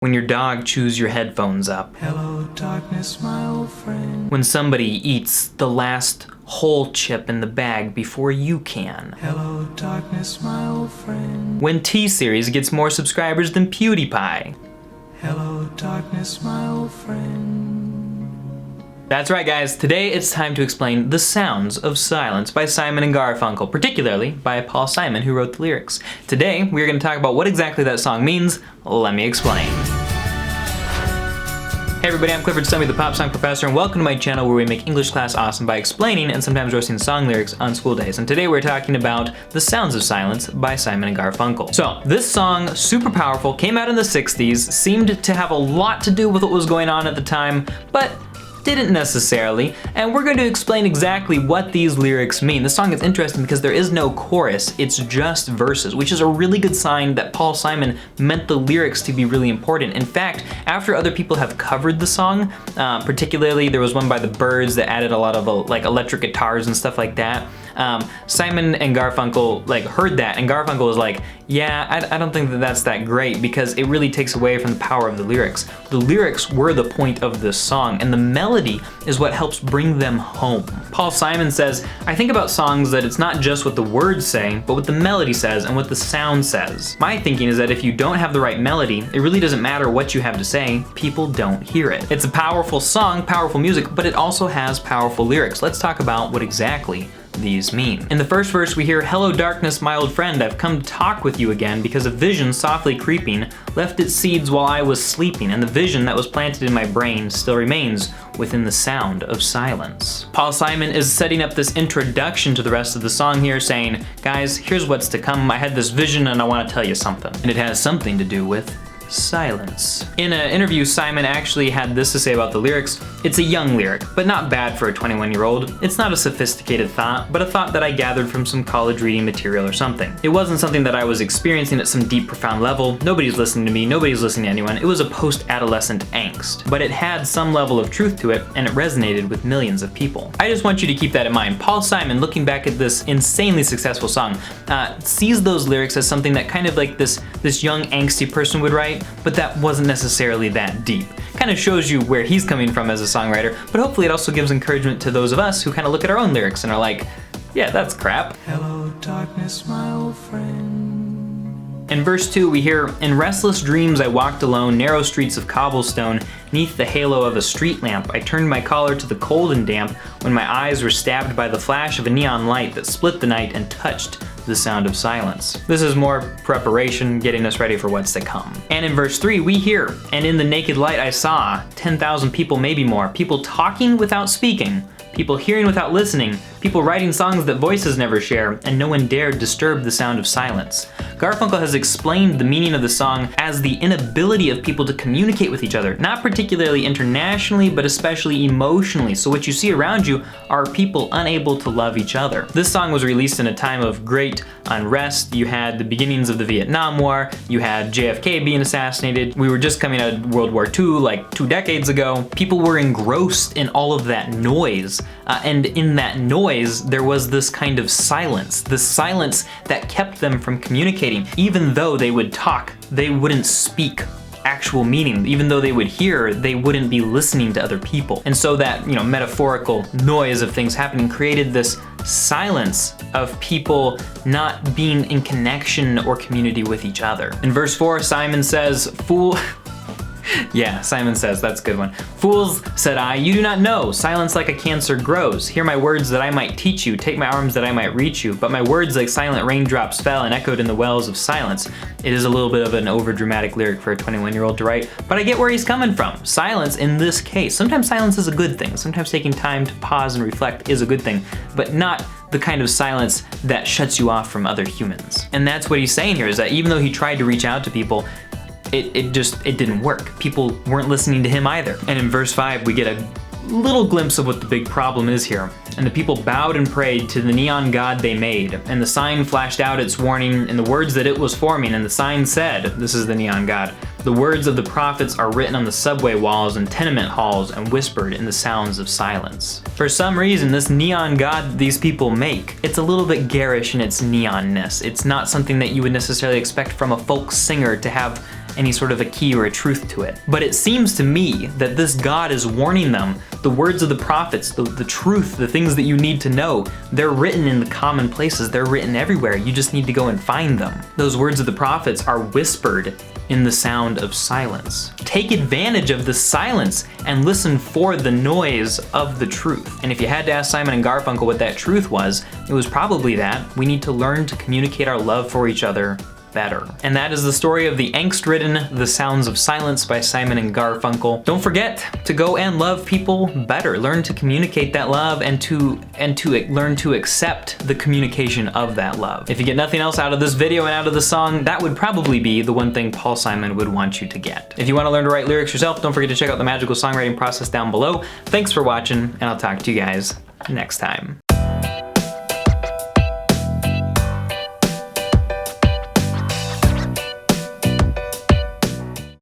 When your dog chews your headphones up. Hello, darkness, my old friend. When somebody eats the last whole chip in the bag before you can. Hello, darkness, my old friend. When T-Series gets more subscribers than PewDiePie. Hello, darkness, my old friend. That's right, guys. Today it's time to explain The Sounds of Silence by Simon and Garfunkel, particularly by Paul Simon, who wrote the lyrics. Today, we're going to talk about what exactly that song means. Let me explain. Hey everybody, I'm Clifford Stumby, the Pop Song Professor, and welcome to my channel where we make English class awesome by explaining and sometimes roasting song lyrics on school days. And today we're talking about The Sounds of Silence by Simon and Garfunkel. So, this song, super powerful, came out in the 60s, seemed to have a lot to do with what was going on at the time, but didn't necessarily, and we're going to explain exactly what these lyrics mean. This song is interesting because there is no chorus, it's just verses, which is a really good sign that Paul Simon meant the lyrics to be really important. In fact, after other people have covered the song, particularly there was one by the Byrds that added a lot of like electric guitars and stuff like that, Simon and Garfunkel heard that, and Garfunkel was like, yeah, I don't think that that's that great because it really takes away from the power of the lyrics. The lyrics were the point of this song, and the melody is what helps bring them home. Paul Simon says, I think about songs that it's not just what the words say, but what the melody says and what the sound says. My thinking is that if you don't have the right melody, it really doesn't matter what you have to say, people don't hear it. It's a powerful song, powerful music, but it also has powerful lyrics. Let's talk about what exactly these mean. In the first verse we hear, hello darkness my old friend, I've come to talk with you again because a vision softly creeping left its seeds while I was sleeping, and the vision that was planted in my brain still remains within the sound of silence. Paul Simon is setting up this introduction to the rest of the song here, saying, guys, here's what's to come. I had this vision and I want to tell you something. And it has something to do with silence. In an interview, Simon actually had this to say about the lyrics. It's a young lyric, but not bad for a 21-year-old. It's not a sophisticated thought, but a thought that I gathered from some college reading material or something. It wasn't something that I was experiencing at some deep, profound level. Nobody's listening to me, nobody's listening to anyone. It was a post-adolescent angst, but it had some level of truth to it, and it resonated with millions of people. I just want you to keep that in mind. Paul Simon, looking back at this insanely successful song, sees those lyrics as something that kind of like this young, angsty person would write, but that wasn't necessarily that deep. Kind of shows you where he's coming from as a songwriter, but hopefully it also gives encouragement to those of us who kind of look at our own lyrics and are like, yeah, that's crap. Hello, darkness, my old friend. In verse 2 we hear, in restless dreams I walked alone, narrow streets of cobblestone, neath the halo of a street lamp. I turned my collar to the cold and damp when my eyes were stabbed by the flash of a neon light that split the night and touched the sound of silence. This is more preparation, getting us ready for what's to come. And in verse 3 we hear, and in the naked light I saw 10,000 people, maybe more, people talking without speaking, people hearing without listening, people writing songs that voices never share, and no one dared disturb the sound of silence. Garfunkel has explained the meaning of the song as the inability of people to communicate with each other, not particularly internationally, but especially emotionally. So what you see around you are people unable to love each other. This song was released in a time of great unrest. You had the beginnings of the Vietnam War, you had JFK being assassinated, we were just coming out of World War II like 2 decades ago. People were engrossed in all of that noise, and in that noise there was this kind of silence, this silence that kept them from communicating. Even though they would talk, they wouldn't speak actual meaning. Even though they would hear, they wouldn't be listening to other people. And so that, metaphorical noise of things happening created this silence of people not being in connection or community with each other. In verse 4, Simon says, fool. Yeah, Simon says, that's a good one. Fools, said I, you do not know. Silence like a cancer grows. Hear my words that I might teach you. Take my arms that I might reach you. But my words like silent raindrops fell and echoed in the wells of silence. It is a little bit of an overdramatic lyric for a 21-year-old to write, but I get where he's coming from. Silence in this case. Sometimes silence is a good thing. Sometimes taking time to pause and reflect is a good thing, but not the kind of silence that shuts you off from other humans. And that's what he's saying here, is that even though he tried to reach out to people, it didn't work. People weren't listening to him either. And in verse 5, we get a little glimpse of what the big problem is here. And the people bowed and prayed to the neon god they made, and the sign flashed out its warning in the words that it was forming, and the sign said, this is the neon god, the words of the prophets are written on the subway walls and tenement halls and whispered in the sounds of silence. For some reason, this neon god these people make, it's a little bit garish in its neonness. It's not something that you would necessarily expect from a folk singer to have any sort of a key or a truth to it. But it seems to me that this God is warning them. The words of the prophets, the truth, the things that you need to know, they're written in the common places. They're written everywhere. You just need to go and find them. Those words of the prophets are whispered in the sound of silence. Take advantage of the silence and listen for the noise of the truth. And if you had to ask Simon and Garfunkel what that truth was, it was probably that we need to learn to communicate our love for each other better. And that is the story of the angst-ridden The Sounds of Silence by Simon and Garfunkel. Don't forget to go and love people better. Learn to communicate that love and to learn to accept the communication of that love. If you get nothing else out of this video and out of the song, that would probably be the one thing Paul Simon would want you to get. If you want to learn to write lyrics yourself, don't forget to check out the magical songwriting process down below. Thanks for watching, and I'll talk to you guys next time.